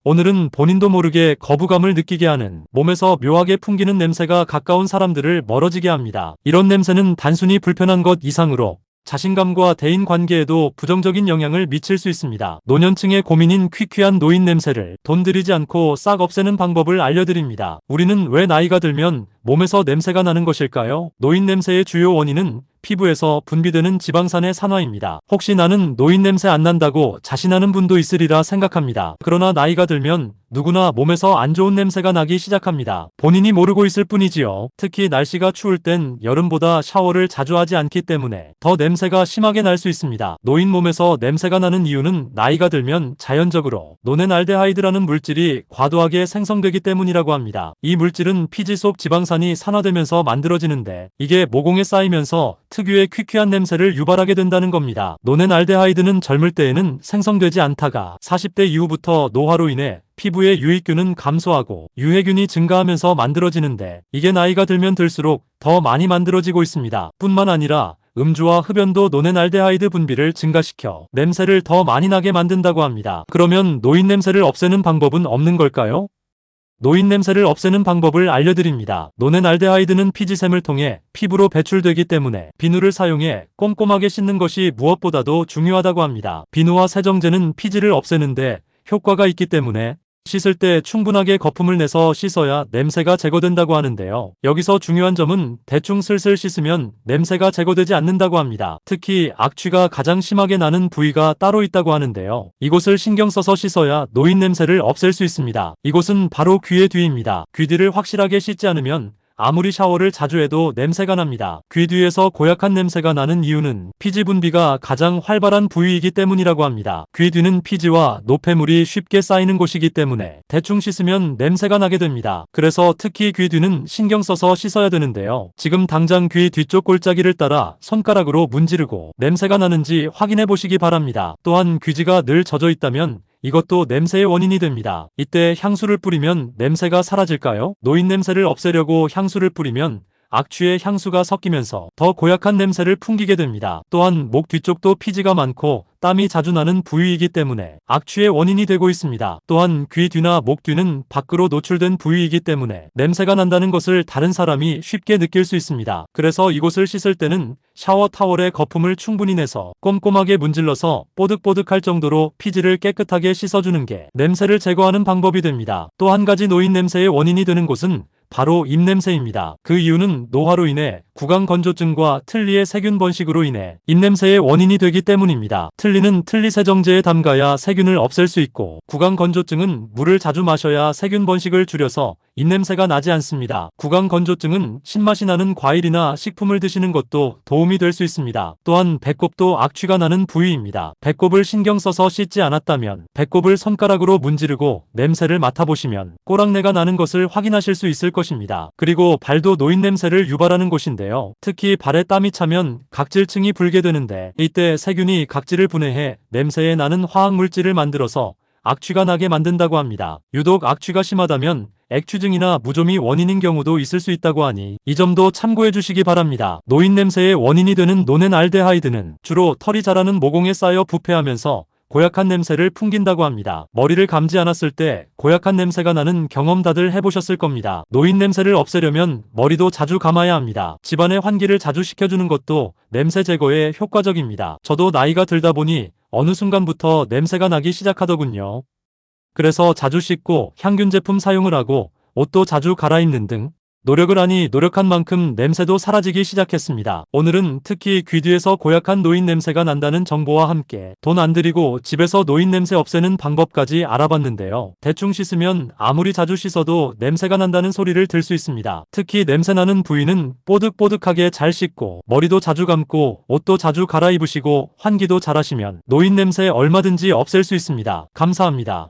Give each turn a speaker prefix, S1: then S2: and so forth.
S1: 오늘은 본인도 모르게 거부감을 느끼게 하는 몸에서 묘하게 풍기는 냄새가 가까운 사람들을 멀어지게 합니다. 이런 냄새는 단순히 불편한 것 이상으로 자신감과 대인 관계에도 부정적인 영향을 미칠 수 있습니다. 노년층의 고민인 퀴퀴한 노인 냄새를 돈 들이지 않고 싹 없애는 방법을 알려드립니다. 우리는 왜 나이가 들면 몸에서 냄새가 나는 것일까요? 노인 냄새의 주요 원인은 피부에서 분비되는 지방산의 산화입니다. 혹시 나는 노인 냄새 안 난다고 자신하는 분도 있으리라 생각합니다. 그러나 나이가 들면 누구나 몸에서 안 좋은 냄새가 나기 시작합니다. 본인이 모르고 있을 뿐이지요. 특히 날씨가 추울 땐 여름보다 샤워를 자주 하지 않기 때문에 더 냄새가 심하게 날 수 있습니다. 노인 몸에서 냄새가 나는 이유는 나이가 들면 자연적으로 노넨알데하이드라는 물질이 과도하게 생성되기 때문이라고 합니다. 이 물질은 피지 속 지방산이 산화되면서 만들어지는데 이게 모공에 쌓이면서 특유의 퀴퀴한 냄새를 유발하게 된다는 겁니다. 노넨알데하이드는 젊을 때에는 생성되지 않다가 40대 이후부터 노화로 인해 피부의 유익균은 감소하고 유해균이 증가하면서 만들어지는데 이게 나이가 들면 들수록 더 많이 만들어지고 있습니다. 뿐만 아니라 음주와 흡연도 노넨알데하이드 분비를 증가시켜 냄새를 더 많이 나게 만든다고 합니다. 그러면 노인 냄새를 없애는 방법은 없는 걸까요? 노인 냄새를 없애는 방법을 알려드립니다. 노넨알데하이드는 피지샘을 통해 피부로 배출되기 때문에 비누를 사용해 꼼꼼하게 씻는 것이 무엇보다도 중요하다고 합니다. 비누와 세정제는 피지를 없애는데 효과가 있기 때문에 씻을 때 충분하게 거품을 내서 씻어야 냄새가 제거된다고 하는데요. 여기서 중요한 점은 대충 슬슬 씻으면 냄새가 제거되지 않는다고 합니다. 특히 악취가 가장 심하게 나는 부위가 따로 있다고 하는데요. 이곳을 신경 써서 씻어야 노인 냄새를 없앨 수 있습니다. 이곳은 바로 귀의 뒤입니다. 귀 뒤를 확실하게 씻지 않으면 아무리 샤워를 자주 해도 냄새가 납니다. 귀 뒤에서 고약한 냄새가 나는 이유는 피지 분비가 가장 활발한 부위이기 때문이라고 합니다. 귀 뒤는 피지와 노폐물이 쉽게 쌓이는 곳이기 때문에 대충 씻으면 냄새가 나게 됩니다. 그래서 특히 귀 뒤는 신경 써서 씻어야 되는데요. 지금 당장 귀 뒤쪽 골짜기를 따라 손가락으로 문지르고 냄새가 나는지 확인해 보시기 바랍니다. 또한 귀지가 늘 젖어 있다면 이것도 냄새의 원인이 됩니다. 이때 향수를 뿌리면 냄새가 사라질까요? 노인 냄새를 없애려고 향수를 뿌리면 악취의 향수가 섞이면서 더 고약한 냄새를 풍기게 됩니다. 또한 목 뒤쪽도 피지가 많고 땀이 자주 나는 부위이기 때문에 악취의 원인이 되고 있습니다. 또한 귀 뒤나 목 뒤는 밖으로 노출된 부위이기 때문에 냄새가 난다는 것을 다른 사람이 쉽게 느낄 수 있습니다. 그래서 이곳을 씻을 때는 샤워 타월에 거품을 충분히 내서 꼼꼼하게 문질러서 뽀득뽀득할 정도로 피지를 깨끗하게 씻어주는 게 냄새를 제거하는 방법이 됩니다. 또 한 가지 노인 냄새의 원인이 되는 곳은 바로 입냄새입니다. 그 이유는 노화로 인해 구강건조증과 틀니의 세균 번식으로 인해 입냄새의 원인이 되기 때문입니다. 틀니는 틀니 세정제에 담가야 세균을 없앨 수 있고 구강건조증은 물을 자주 마셔야 세균 번식을 줄여서 입냄새가 나지 않습니다. 구강건조증은 신맛이 나는 과일이나 식품을 드시는 것도 도움이 될 수 있습니다. 또한 배꼽도 악취가 나는 부위입니다. 배꼽을 신경 써서 씻지 않았다면 배꼽을 손가락으로 문지르고 냄새를 맡아보시면 꼬랑내가 나는 것을 확인하실 수 있을 것입니다. 그리고 발도 노인 냄새를 유발하는 곳인데요. 특히 발에 땀이 차면 각질층이 불게 되는데 이때 세균이 각질을 분해해 냄새에 나는 화학물질을 만들어서 악취가 나게 만든다고 합니다. 유독 악취가 심하다면 액취증이나 무좀이 원인인 경우도 있을 수 있다고 하니 이 점도 참고해 주시기 바랍니다. 노인 냄새의 원인이 되는 노넨알데하이드는 주로 털이 자라는 모공에 쌓여 부패하면서 고약한 냄새를 풍긴다고 합니다. 머리를 감지 않았을 때 고약한 냄새가 나는 경험 다들 해보셨을 겁니다. 노인 냄새를 없애려면 머리도 자주 감아야 합니다. 집안의 환기를 자주 시켜주는 것도 냄새 제거에 효과적입니다. 저도 나이가 들다 보니 어느 순간부터 냄새가 나기 시작하더군요. 그래서 자주 씻고 향균 제품 사용을 하고 옷도 자주 갈아입는 등 노력을 하니 노력한 만큼 냄새도 사라지기 시작했습니다. 오늘은 특히 귀 뒤에서 고약한 노인 냄새가 난다는 정보와 함께 돈 안 들이고 집에서 노인 냄새 없애는 방법까지 알아봤는데요. 대충 씻으면 아무리 자주 씻어도 냄새가 난다는 소리를 들 수 있습니다. 특히 냄새나는 부위는 뽀득뽀득하게 잘 씻고 머리도 자주 감고 옷도 자주 갈아입으시고 환기도 잘 하시면 노인 냄새 얼마든지 없앨 수 있습니다. 감사합니다.